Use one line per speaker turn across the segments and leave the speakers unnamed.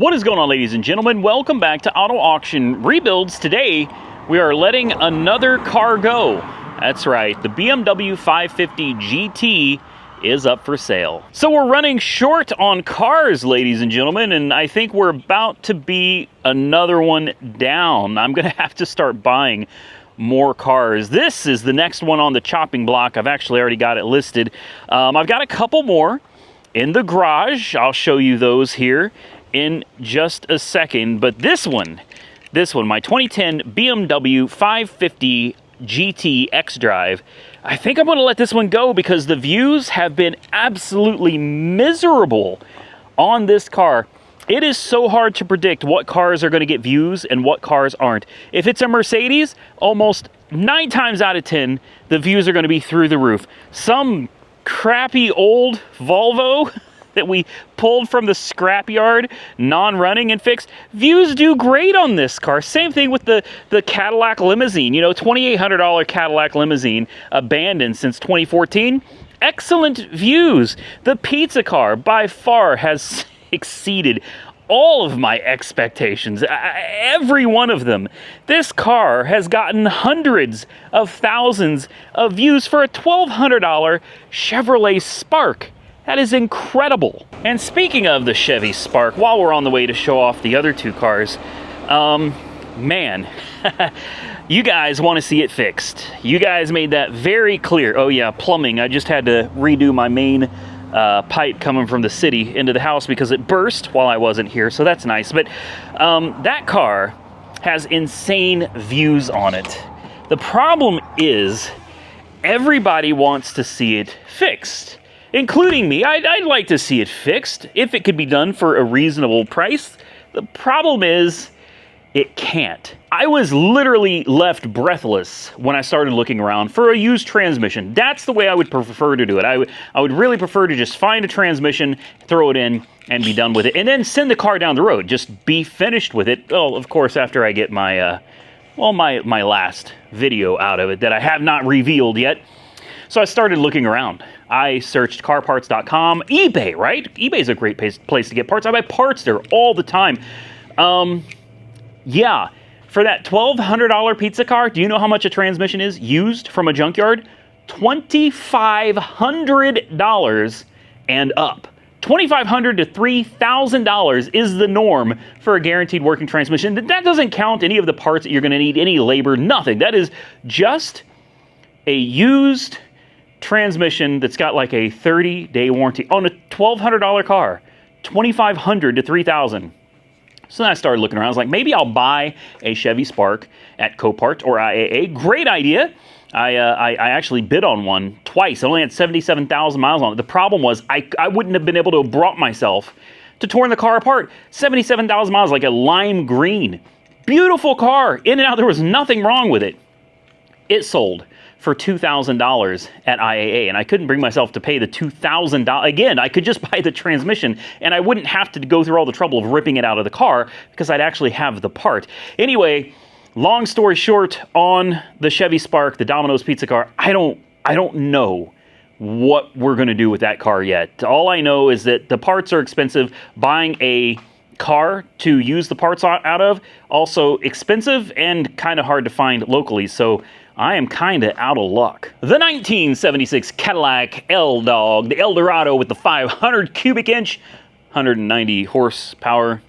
What is going on, ladies and gentlemen? Welcome back to Auto Auction Rebuilds. Today, we are letting another car go. That's right, the BMW 550 GT is up for sale. So we're running short on cars, ladies and gentlemen, and I think we're about to be another one down. I'm gonna have to start buying more cars. This is the next one on the chopping block. I've actually already got it listed. I've got a couple more in the garage. I'll show you those here in just a second, but this one, my 2010 BMW 550 GT X-Drive, I think I'm going to let this one go because the views have been absolutely miserable on this car. It is so hard to predict what cars are going to get views and what cars aren't. If it's a Mercedes, almost 9 times out of 10, the views are going to be through the roof. Some crappy old Volvo that we pulled from the scrapyard, non-running and fixed, views do great on this car. Same thing with the Cadillac limousine. You know, $2,800 Cadillac limousine, abandoned since 2014. Excellent views. The pizza car by far has exceeded all of my expectations, every one of them. This car has gotten hundreds of thousands of views for a $1,200 Chevrolet Spark. That is incredible. And speaking of the Chevy Spark, while we're on the way to show off the other two cars, man, you guys want to see it fixed. You guys made that very clear. Oh yeah, plumbing. I just had to redo my main pipe coming from the city into the house because it burst while I wasn't here, so that's nice. But that car has insane views on it. The problem is everybody wants to see it fixed, including me. I'd like to see it fixed if it could be done for a reasonable price. The problem is it can't. I was literally left breathless when I started looking around for a used transmission. That's the way I would prefer to do it. I would really prefer to just find a transmission, throw it in, and be done with it, and then send the car down the road. Just be finished with it. Well, of course, after I get my my last video out of it that I have not revealed yet. So I started looking around. I searched carparts.com, eBay, right? eBay's a great place to get parts. I buy parts there all the time. Yeah, for that $1,200 pizza car, do you know how much a transmission is used from a junkyard? $2,500 and up. $2,500 to $3,000 is the norm for a guaranteed working transmission. That doesn't count any of the parts that you're going to need, any labor, nothing. That is just a used transmission that's got like a 30-day warranty on a $1,200 car. $2,500 to $3,000. So then I started looking around. I was like, maybe I'll buy a Chevy Spark at Copart or IAA. Great idea. I actually bid on one twice. I only had 77,000 miles on it. The problem was I wouldn't have been able to have brought myself to torn the car apart. 77,000 miles, like a lime green. Beautiful car. In and out, there was nothing wrong with it. It sold for $2,000 at IAA, and I couldn't bring myself to pay the $2,000. Again, I could just buy the transmission, and I wouldn't have to go through all the trouble of ripping it out of the car because I'd actually have the part. Anyway, long story short, on the Chevy Spark, the Domino's pizza car, I don't know what we're going to do with that car yet. All I know is that the parts are expensive. Buying a car to use the parts out of, also expensive and kind of hard to find locally, so I am kind of out of luck. The 1976 Cadillac L-Dog, the Eldorado with the 500 cubic inch, 190 horsepower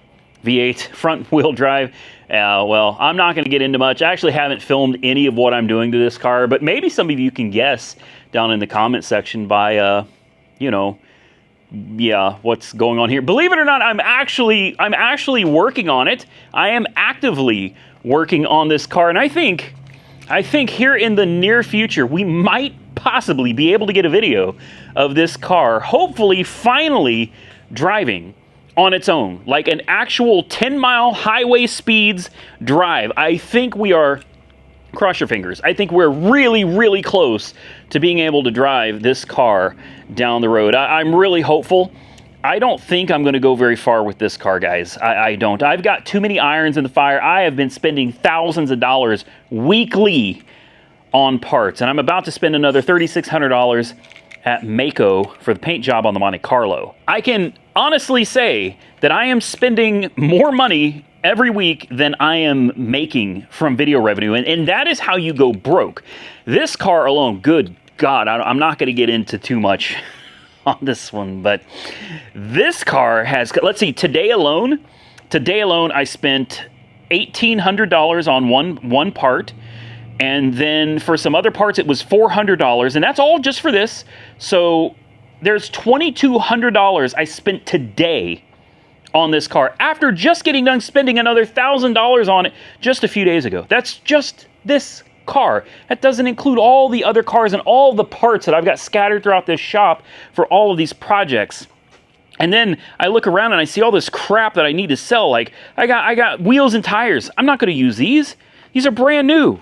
V8 front wheel drive. Well, I'm not going to get into much. I actually haven't filmed any of what I'm doing to this car, but maybe some of you can guess down in the comment section by, you know, yeah, what's going on here. Believe it or not, I'm actually working on it. I am actively working on this car, and I think here in the near future, we might possibly be able to get a video of this car, hopefully finally driving on its own, like an actual 10-mile highway speeds drive. I think we are, cross your fingers, I think we're really, really close to being able to drive this car down the road. I'm really hopeful. I don't think I'm going to go very far with this car, guys. I don't. I've got too many irons in the fire. I have been spending thousands of dollars weekly on parts, and I'm about to spend another $3,600 at Mako for the paint job on the Monte Carlo. I can honestly say that I am spending more money every week than I am making from video revenue. And that is how you go broke. This car alone, good God, I'm not going to get into too much on this one, but this car has, let's see, today alone I spent $1,800 on one part. And then for some other parts, it was $400. And that's all just for this. So there's $2,200 I spent today on this car after just getting done spending another $1,000 on it just a few days ago. That's just this car. That doesn't include all the other cars and all the parts that I've got scattered throughout this shop for all of these projects. And then I look around and I see all this crap that I need to sell. Like I got wheels and tires. I'm not going to use these. These are brand new.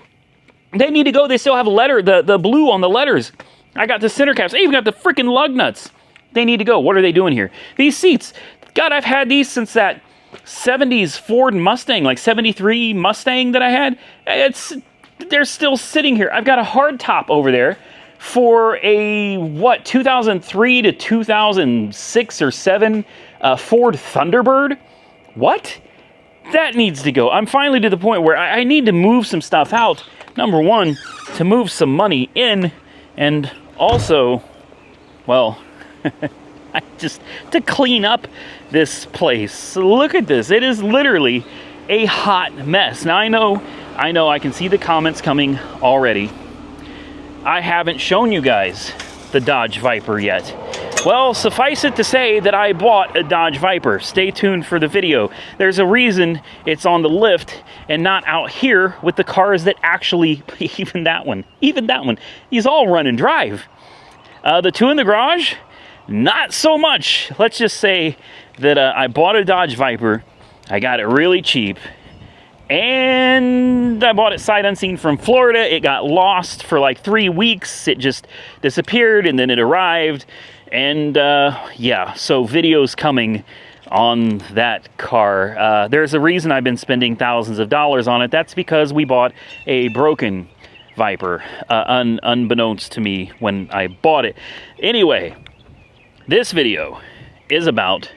They need to go. They still have the blue on the letters. I got the center caps. I even got the freaking lug nuts. They need to go. What are they doing here? These seats. God, I've had these since that 70s Ford Mustang, like 73 Mustang that I had. They're still sitting here. I've got a hard top over there for a, 2003 to 2006 or 7 Ford Thunderbird. What? That needs to go. I'm finally to the point where I need to move some stuff out. Number one, to move some money in, and also, well, just to clean up this place. Look at this. It is literally a hot mess. Now, I know, I can see the comments coming already. I haven't shown you guys the Dodge Viper yet. Well, suffice it to say that I bought a Dodge Viper. Stay tuned for the video. There's a reason it's on the lift and not out here with the cars that actually, even that one, he's all run and drive. The two in the garage, not so much. Let's just say that I bought a Dodge Viper. I got it really cheap. And I bought it sight unseen from Florida. It got lost for like 3 weeks. It just disappeared and then it arrived. And yeah, so videos coming on that car. There's a reason I've been spending thousands of dollars on it. That's because we bought a broken Viper, unbeknownst to me when I bought it. Anyway, this video is about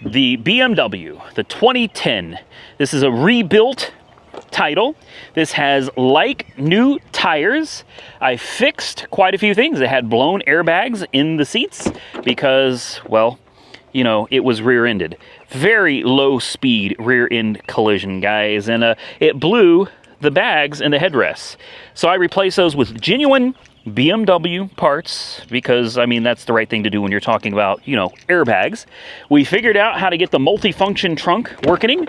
the BMW, the 2010. This is a rebuilt title. This has like new tires. I fixed quite a few things. It had blown airbags in the seats because, well, you know, it was rear-ended. Very low speed rear-end collision, guys, and it blew the bags and the headrests. So I replaced those with genuine BMW parts because, I mean, that's the right thing to do when you're talking about, you know, airbags. We figured out how to get the multi-function trunk working,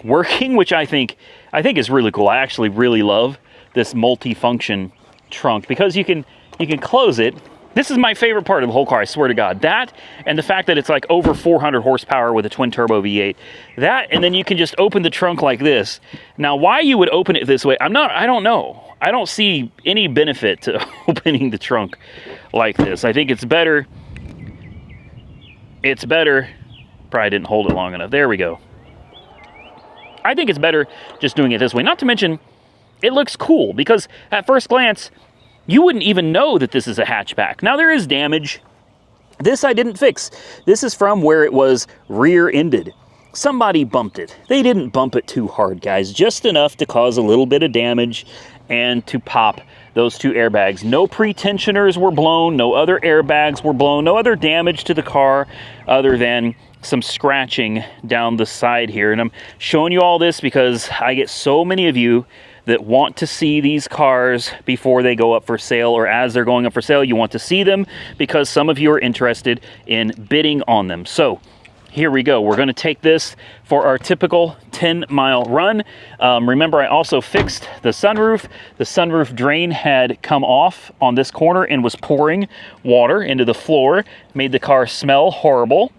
which I think is really cool. I actually really love this multi-function trunk because you can close it. This is my favorite part of the whole car, I swear to God. That and the fact that it's like over 400 horsepower with a twin turbo V8. That, and then you can just open the trunk like this. Now, why you would open it this way, I don't know. I don't see any benefit to opening the trunk like this. I think it's better. Probably didn't hold it long enough. There we go. I think it's better just doing it this way. Not to mention, it looks cool because at first glance, you wouldn't even know that this is a hatchback. Now, there is damage. This I didn't fix. This is from where it was rear-ended. Somebody bumped it. They didn't bump it too hard, guys. Just enough to cause a little bit of damage and to pop those two airbags. No pretensioners were blown. No other airbags were blown. No other damage to the car other than some scratching down the side here. And I'm showing you all this because I get so many of you that want to see these cars before they go up for sale, or as they're going up for sale, you want to see them because some of you are interested in bidding on them. So here we go. We're going to take this for our typical 10-mile run. Remember, I also fixed the sunroof. The sunroof drain had come off on this corner and was pouring water into the floor, made the car smell horrible.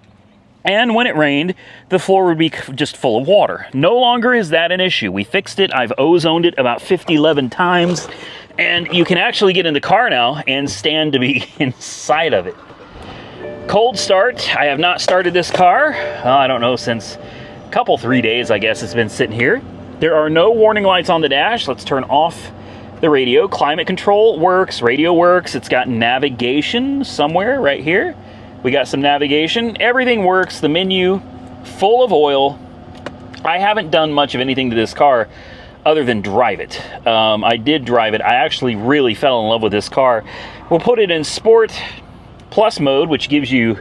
And when it rained, the floor would be just full of water. No longer is that an issue. We fixed it. I've ozoned it about 11 times. And you can actually get in the car now and stand to be inside of it. Cold start. I have not started this car. I don't know, since a couple, 3 days, I guess it's been sitting here. There are no warning lights on the dash. Let's turn off the radio. Climate control works. Radio works. It's got navigation somewhere right here. We got some navigation. Everything works. The menu, full of oil. I haven't done much of anything to this car other than drive it. I did drive it. I actually really fell in love with this car. We'll put it in Sport Plus mode, which gives you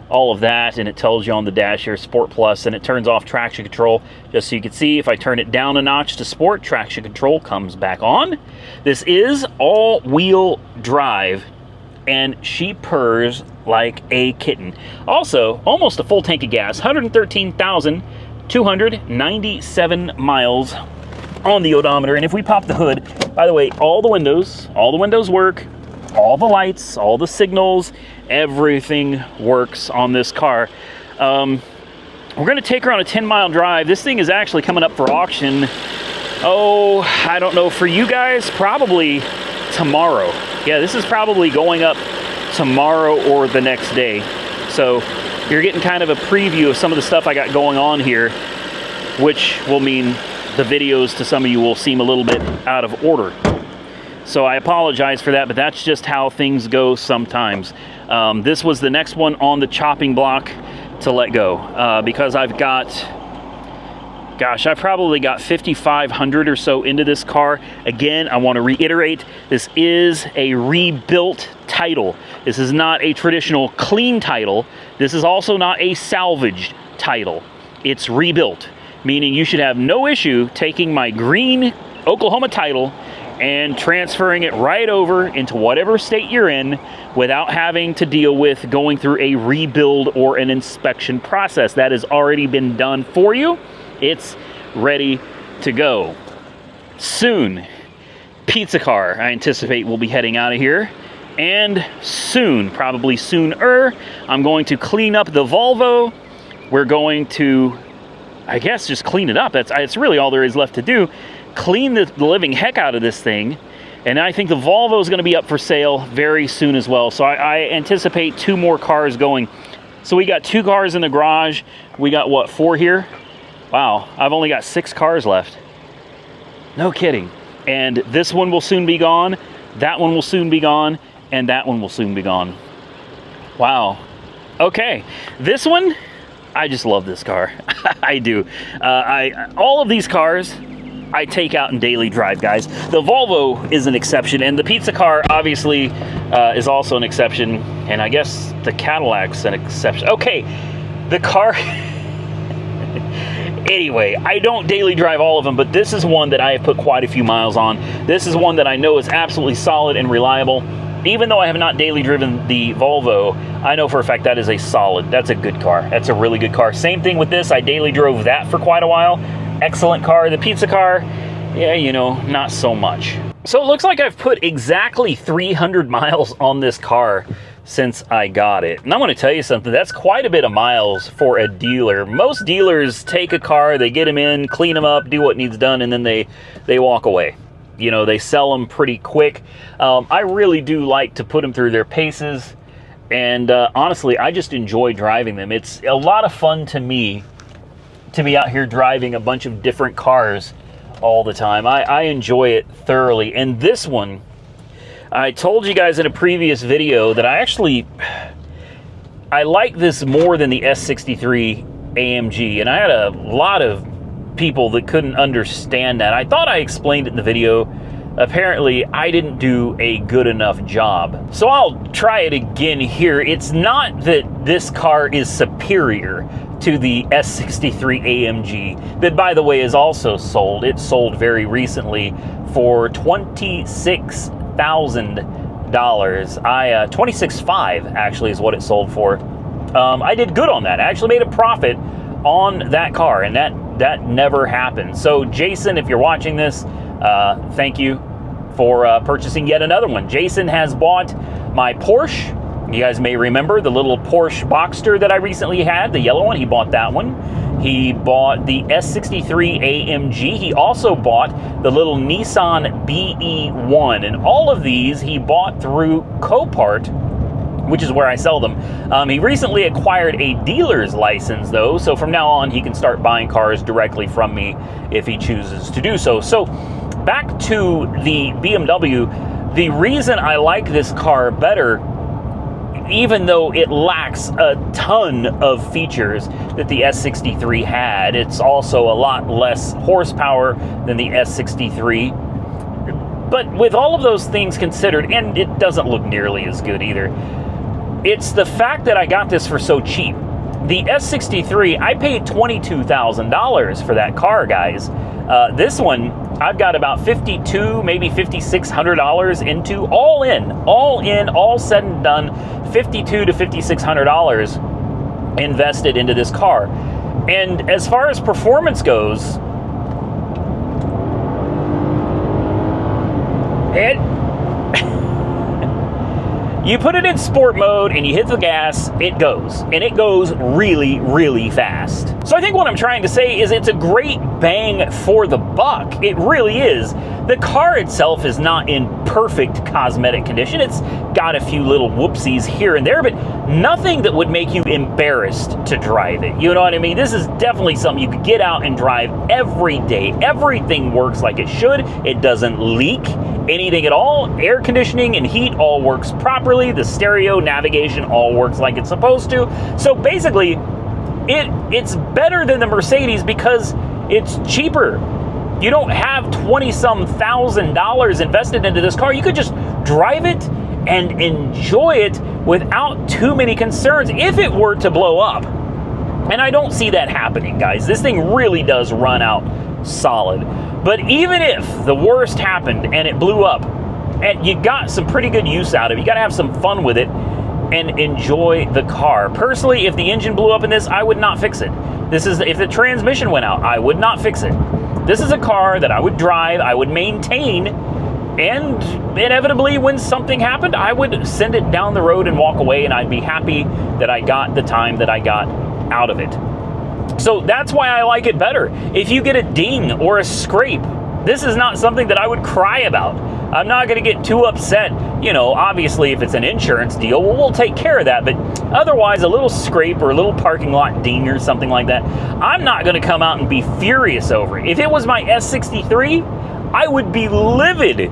all of that, and it tells you on the dash here, Sport Plus, and it turns off traction control. Just so you can see, if I turn it down a notch to Sport, traction control comes back on. This is all-wheel drive, and she purrs like a kitten. Also, almost a full tank of gas, 113,297 miles on the odometer. And if we pop the hood, by the way, all the windows work, all the lights, all the signals, everything works on this car. We're going to take her on a 10-mile drive. This thing is actually coming up for auction. Oh, I don't know, for you guys, probably tomorrow. Yeah, this is probably going up tomorrow or the next day. So you're getting kind of a preview of some of the stuff I got going on here, which will mean the videos to some of you will seem a little bit out of order. So I apologize for that, but that's just how things go sometimes. This was the next one on the chopping block to let go, because I've got, gosh, I've probably got 5,500 or so into this car. Again, I want to reiterate, this is a rebuilt title. This is not a traditional clean title. This is also not a salvaged title. It's rebuilt, meaning you should have no issue taking my green Oklahoma title and transferring it right over into whatever state you're in without having to deal with going through a rebuild or an inspection process. That has already been done for you. It's ready to go. Soon, Pizza Car, I anticipate, will be heading out of here. And soon, probably sooner, I'm going to clean up the Volvo. We're going to, I guess, just clean it up. It's really all there is left to do. Clean the living heck out of this thing, and I think the Volvo is going to be up for sale very soon as well. So I anticipate 2 more cars going. So we got 2 cars in the garage. We got, what, 4 here? Wow, I've only got 6 cars left. No kidding. And this one will soon be gone, that one will soon be gone, and that one will soon be gone. Wow. Okay, this one, I just love this car. I do. All of these cars I take out in daily drive, guys. The Volvo is an exception, and the Pizza Car obviously is also an exception, and I guess the Cadillac's an exception. Okay, the car... Anyway, I don't daily drive all of them, but this is one that I have put quite a few miles on. This is one that I know is absolutely solid and reliable. Even though I have not daily driven the Volvo, I know for a fact that is a solid, that's a good car. That's a really good car. Same thing with this, I daily drove that for quite a while. Excellent car. The Pizza Car, yeah, you know, not so much. So it looks like I've put exactly 300 miles on this car since I got it. And I'm going to tell you something, that's quite a bit of miles for a dealer. Most dealers take a car, they get them in, clean them up, do what needs done, and then they walk away. You know, they sell them pretty quick. I really do like to put them through their paces, and honestly, I just enjoy driving them. It's a lot of fun to me to be out here driving a bunch of different cars all the time. I enjoy it thoroughly. And this one, I told you guys in a previous video that I like this more than the S63 AMG, and I had a lot of people that couldn't understand that. I thought I explained it in the video. Apparently, I didn't do a good enough job. So I'll try it again here. It's not that this car is superior to the S63 AMG, that, by the way, is also sold. It sold very recently for $26,000. $26,500 actually is what it sold for. I did good on that. I actually made a profit on that car, and that never happened. So Jason, if you're watching this, thank you for purchasing yet another one. Jason has bought my Porsche. You guys may remember the little Porsche Boxster that I recently had, the yellow one. He bought that one. He bought the S63 AMG. He also bought the little Nissan BE1. And all of these he bought through Copart, which is where I sell them. He recently acquired a dealer's license, though, so from now on he can start buying cars directly from me if he chooses to do so. So back to the BMW, the reason I like this car better even though it lacks a ton of features that the S63 had, it's also a lot less horsepower than the S63. But with all of those things considered, and it doesn't look nearly as good either, it's the fact that I got this for so cheap. The S63, I paid $22,000 for that car, guys. This one, I've got about $5,200, maybe $5,600 into, all said and done, $5,200 to $5,600 invested into this car. And as far as performance goes, you put it in sport mode and you hit the gas, it goes. And it goes really, really fast. So I think what I'm trying to say is it's a great bang for the buck. It really is. The car itself is not in perfect cosmetic condition. It's got a few little whoopsies here and there, but nothing that would make you embarrassed to drive it. You know what I mean? This is definitely something you could get out and drive every day. Everything works like it should. It doesn't leak anything at all. Air conditioning and heat all works properly. The stereo navigation all works like it's supposed to. So basically, it's better than the Mercedes because it's cheaper. You don't have $20-some thousand invested into this car. You could just drive it and enjoy it without too many concerns if it were to blow up. And I don't see that happening, guys. This thing really does run out solid. But even if the worst happened and it blew up, and you got some pretty good use out of it, you gotta have some fun with it and enjoy the car. Personally, if the engine blew up in this, I would not fix it. If the transmission went out, I would not fix it. This is a car that I would drive, I would maintain, and inevitably when something happened, I would send it down the road and walk away, and I'd be happy that I got the time that I got out of it. So that's why I like it better. If you get a ding or a scrape, this is not something that I would cry about. I'm not going to get too upset. You know, obviously if it's an insurance deal, well, we'll take care of that. But otherwise, a little scrape or a little parking lot ding or something like that, I'm not going to come out and be furious over it. If it was my S63, I would be livid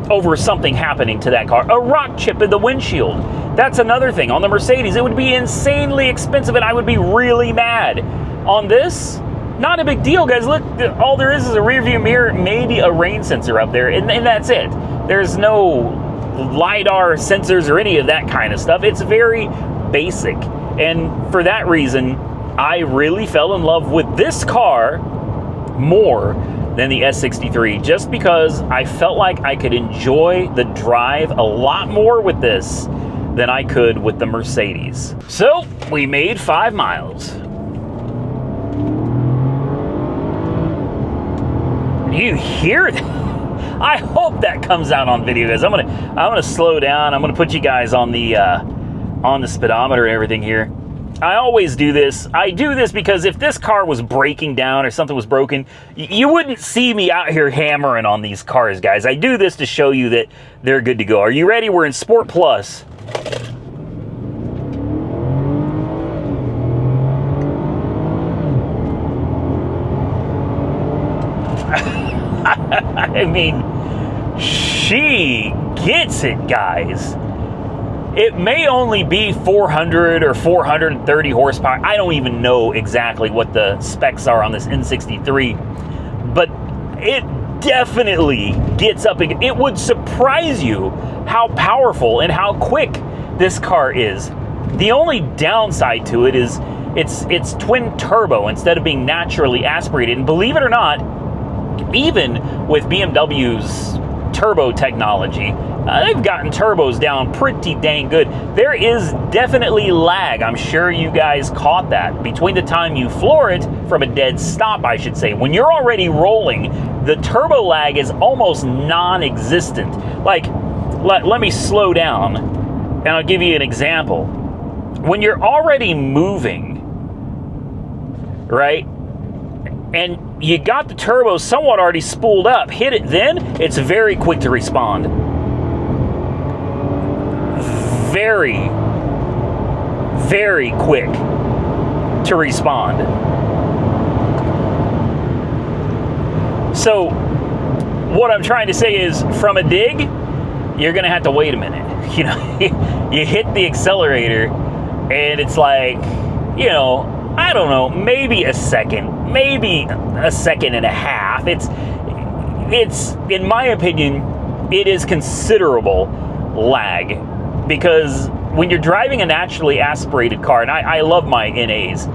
over something happening to that car. A rock chip in the windshield. That's another thing. On the Mercedes, it would be insanely expensive and I would be really mad. On this, not a big deal, guys. Look, all there is a rear view mirror, maybe a rain sensor up there, and that's it. There's no LiDAR sensors or any of that kind of stuff. It's very basic. And for that reason, I really fell in love with this car more than the S63, just because I felt like I could enjoy the drive a lot more with this than I could with the Mercedes. So, we made 5 miles. You hear that? I hope that comes out on video, guys. I'm gonna slow down. I'm gonna put you guys on the speedometer and everything here. I always do this. I do this because if this car was breaking down or something was broken, you wouldn't see me out here hammering on these cars, guys. I do this to show you that they're good to go. Are you ready? We're in Sport Plus. I mean, she gets it, guys. It may only be 400 or 430 horsepower. I don't even know exactly what the specs are on this N63, but it definitely gets up. It would surprise you how powerful and how quick this car is. The only downside to it is it's twin turbo instead of being naturally aspirated. And believe it or not, even with BMW's turbo technology, they've gotten turbos down pretty dang good. There is definitely lag. I'm sure you guys caught that. Between the time you floor it from a dead stop, I should say, when you're already rolling, the turbo lag is almost non-existent. Like, let me slow down, and I'll give you an example. When you're already moving, right, and you got the turbo somewhat already spooled up, hit it then, it's very quick to respond. Very, very quick to respond. So, what I'm trying to say is, from a dig, you're going to have to wait a minute. You know, you hit the accelerator and it's like, you know, I don't know, maybe a second, maybe a second and a half. It's in my opinion, it is considerable lag, because when you're driving a naturally aspirated car, and I love my NAs,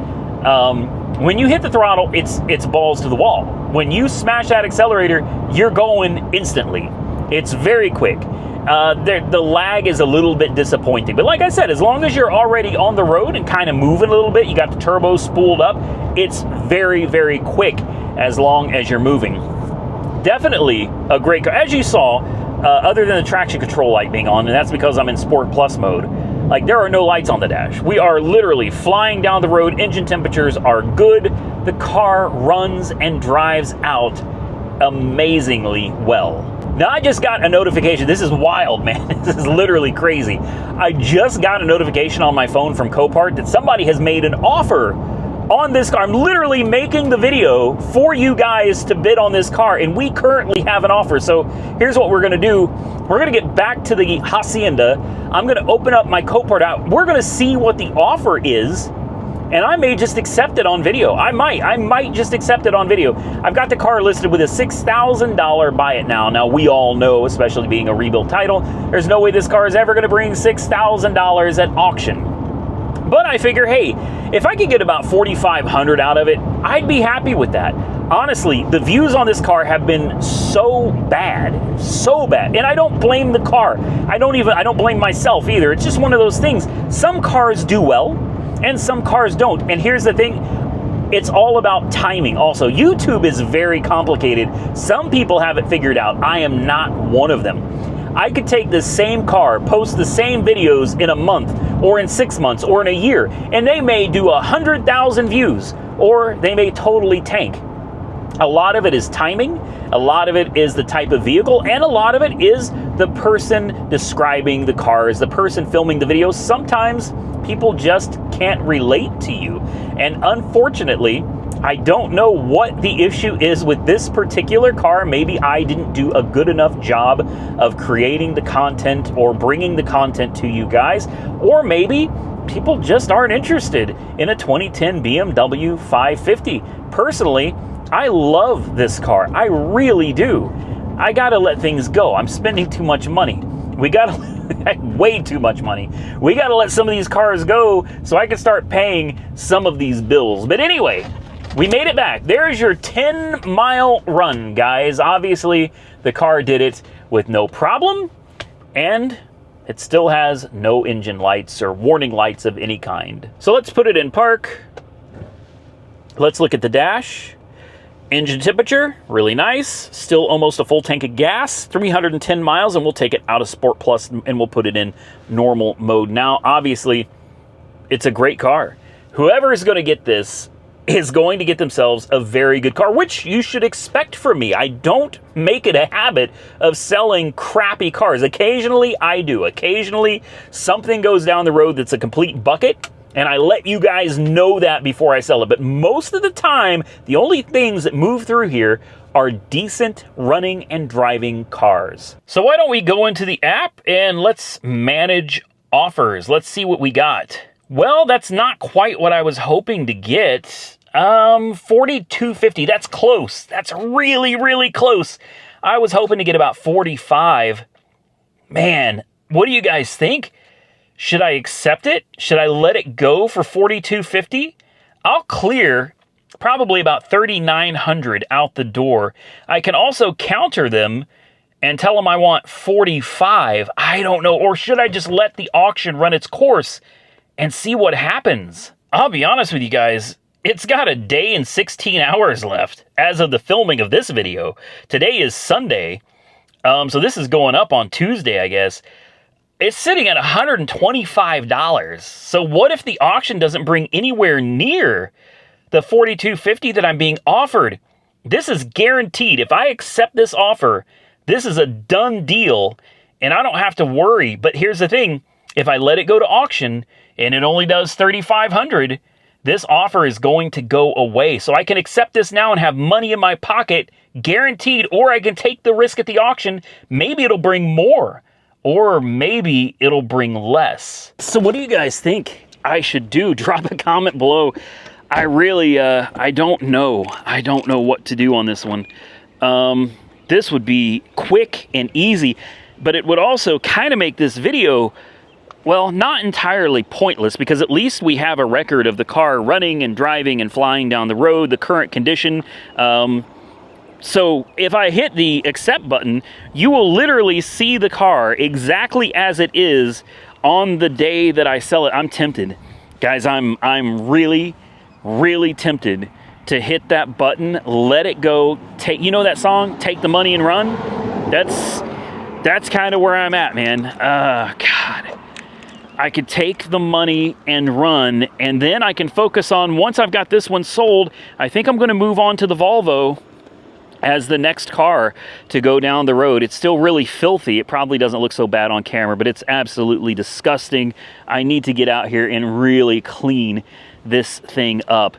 when you hit the throttle, it's balls to the wall. When you smash that accelerator, you're going instantly. It's very quick. The lag is a little bit disappointing. But like I said, as long as you're already on the road and kind of moving a little bit, you got the turbo spooled up, it's very, very quick as long as you're moving. Definitely a great car. As you saw, other than the traction control light being on, and that's because I'm in Sport Plus mode, like, there are no lights on the dash. We are literally flying down the road. Engine temperatures are good. The car runs and drives out amazingly well. Now, I just got a notification. This is wild, man. This is literally crazy. I just got a notification on my phone from Copart that somebody has made an offer on this car. I'm literally making the video for you guys to bid on this car, and we currently have an offer. So here's what we're going to do. We're going to get back to the Hacienda. I'm going to open up my Copart out. We're going to see what the offer is, and I may just accept it on video. I might just accept it on video. I've got the car listed with a $6,000 buy it now. Now, we all know, especially being a rebuilt title, there's no way this car is ever going to bring $6,000 at auction. But I figure, hey, if I could get about $4,500 out of it, I'd be happy with that. Honestly, the views on this car have been so bad, and I don't blame the car. I don't blame myself either. It's just one of those things. Some cars do well, and some cars don't. And here's the thing, it's all about timing. Also, YouTube is very complicated. Some people have it figured out. I am not one of them. I could take the same car, post the same videos in a month, or in 6 months, or in a year, and they may do 100,000 views, or they may totally tank. A lot of it is timing, a lot of it is the type of vehicle, and a lot of it is the person describing the cars, the person filming the videos. Sometimes people just can't relate to you, and unfortunately, I don't know what the issue is with this particular car. Maybe I didn't do a good enough job of creating the content or bringing the content to you guys, or maybe people just aren't interested in a 2010 BMW 550. Personally, I love this car. I really do. I gotta let things go. I'm spending too much money. We gotta way too much money. We gotta let some of these cars go so I can start paying some of these bills. But anyway, we made it back. There's your 10-mile run, guys. Obviously, the car did it with no problem, and it still has no engine lights or warning lights of any kind. So let's put it in park. Let's look at the dash. Engine temperature, really nice. Still almost a full tank of gas, 310 miles, and we'll take it out of Sport Plus and we'll put it in normal mode. Now, obviously, it's a great car. Whoever is going to get this is going to get themselves a very good car, which you should expect from me. I don't make it a habit of selling crappy cars. Occasionally, I do. Occasionally, something goes down the road that's a complete bucket, and I let you guys know that before I sell it. But most of the time, the only things that move through here are decent running and driving cars. So why don't we go into the app and let's manage offers. Let's see what we got. Well, that's not quite what I was hoping to get. $4,250. That's close. That's really, really close. I was hoping to get about 45. Man, what do you guys think? Should I accept it? Should I let it go for $4,250? I'll clear probably about $3,900 out the door. I can also counter them and tell them I want 45. I don't know. Or should I just let the auction run its course and see what happens? I'll be honest with you guys, it's got a day and 16 hours left as of the filming of this video. Today is Sunday, so this is going up on Tuesday, I guess. It's sitting at $125. So what if the auction doesn't bring anywhere near the $4,250 that I'm being offered? This is guaranteed. If I accept this offer, this is a done deal, and I don't have to worry. But here's the thing. If I let it go to auction and it only does $3,500, this offer is going to go away. So I can accept this now and have money in my pocket, guaranteed, or I can take the risk at the auction. Maybe it'll bring more. or maybe it'll bring less. So what do you guys think I should do? Drop a comment below. I really, I don't know. I don't know what to do on this one. This would be quick and easy, but it would also kind of make this video, well, not entirely pointless, because at least we have a record of the car running and driving and flying down the road, the current condition. So if I hit the accept button, you will literally see the car exactly as it is on the day that I sell it. I'm tempted. Guys, I'm really tempted to hit that button, let it go, take, you know that song, Take the Money and Run? That's kind of where I'm at, man. God. I could take the money and run, and then I can focus on, once I've got this one sold, I think I'm going to move on to the Volvo as the next car to go down the road. It's still really filthy. It probably doesn't look so bad on camera, but it's absolutely disgusting. I need to get out here and really clean this thing up.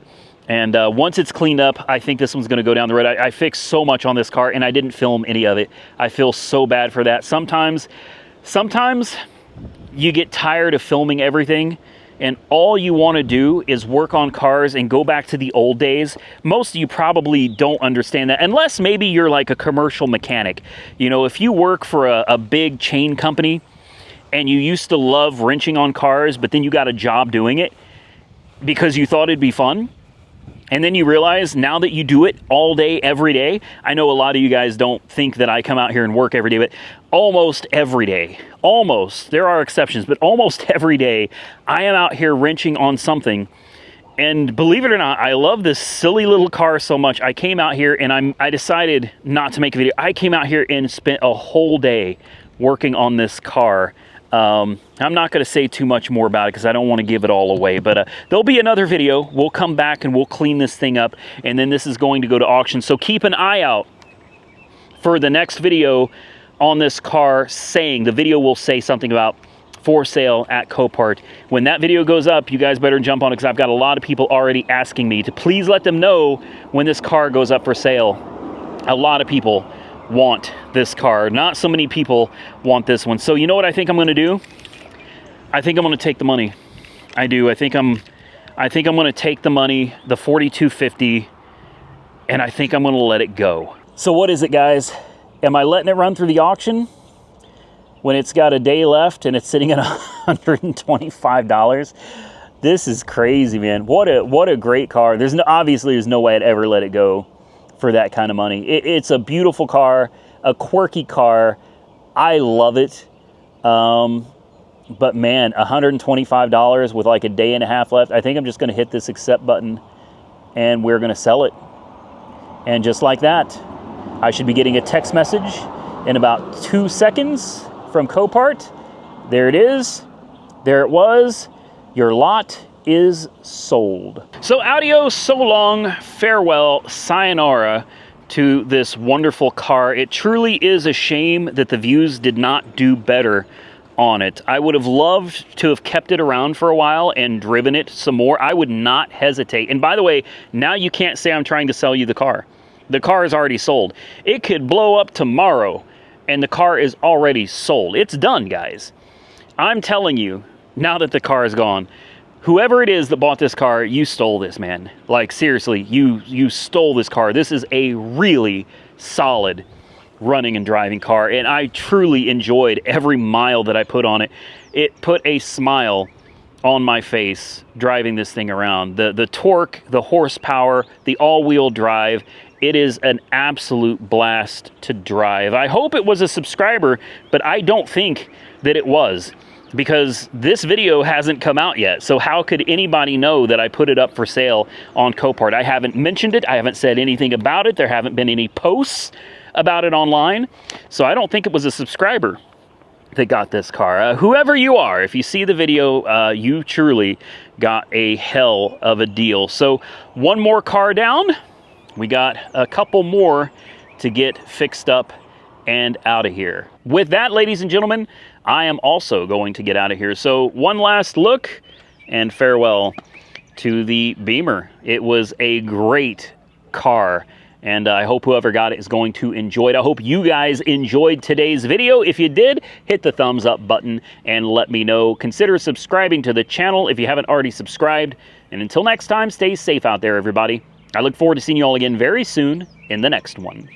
And once it's cleaned up, I think this one's going to go down the road. I fixed so much on this car, and I didn't film any of it. I feel so bad for that. Sometimes you get tired of filming everything, and all you want to do is work on cars and go back to the old days. Most of you probably don't understand that, unless maybe you're like a commercial mechanic. You know, if you work for a big chain company and you used to love wrenching on cars, but then you got a job doing it because you thought it'd be fun, and then you realize now that you do it all day, every day. I know a lot of you guys don't think that I come out here and work every day, but almost every day, almost, there are exceptions, but almost every day, I am out here wrenching on something. And believe it or not, I love this silly little car so much. I came out here and I decided not to make a video. I came out here and spent a whole day working on this car. I'm not going to say too much more about it because I don't want to give it all away, but there'll be another video. We'll come back and we'll clean this thing up, and then this is going to go to auction. So keep an eye out for the next video on this car, saying, the video will say something about for sale at Copart. When that video goes up, you guys better jump on it, because I've got a lot of people already asking me to please let them know when this car goes up for sale. A lot of people want this car. Not so many people want this one. So you know what I think I'm going to do? I think I'm going to take the money. I do. I think I'm going to take the money, the 4250, and I think I'm going to let it go. So what is it, guys? Am I letting it run through the auction when it's got a day left and it's sitting at $125? This is crazy, man. What a great car. Obviously there's no way I'd ever let it go for that kind of money. It's a beautiful car, a quirky car. I love it. But man, $125 with like a day and a half left. I think I'm just going to hit this accept button and we're going to sell it. And just like that, I should be getting a text message in about 2 seconds from Copart. There it is. There it was. Your lot is sold. So adios, so long, farewell, sayonara to this wonderful car. It truly is a shame that the views did not do better on it. I would have loved to have kept it around for a while and driven it some more. I would not hesitate. And by the way, now you can't say I'm trying to sell you the car. The car is already sold. It could blow up tomorrow and the car is already sold. It's done, guys. I'm telling you, now that the car is gone, whoever it is that bought this car, you stole this, man. Like, seriously, you stole this car. This is a really solid running and driving car, and I truly enjoyed every mile that I put on it. It put a smile on my face driving this thing around. The torque, the horsepower, the all-wheel drive, it is an absolute blast to drive. I hope it was a subscriber, but I don't think that it was, because this video hasn't come out yet. So how could anybody know that I put it up for sale on Copart? I haven't mentioned it. I haven't said anything about it. There haven't been any posts about it online. So I don't think it was a subscriber that got this car. Whoever you are, if you see the video, you truly got a hell of a deal. So one more car down. We got a couple more to get fixed up and out of here. With that, ladies and gentlemen, I am also going to get out of here. So one last look and farewell to the Beamer. It was a great car, and I hope whoever got it is going to enjoy it. I hope you guys enjoyed today's video. If you did, hit the thumbs up button and let me know. Consider subscribing to the channel if you haven't already subscribed. And until next time, stay safe out there, everybody. I look forward to seeing you all again very soon in the next one.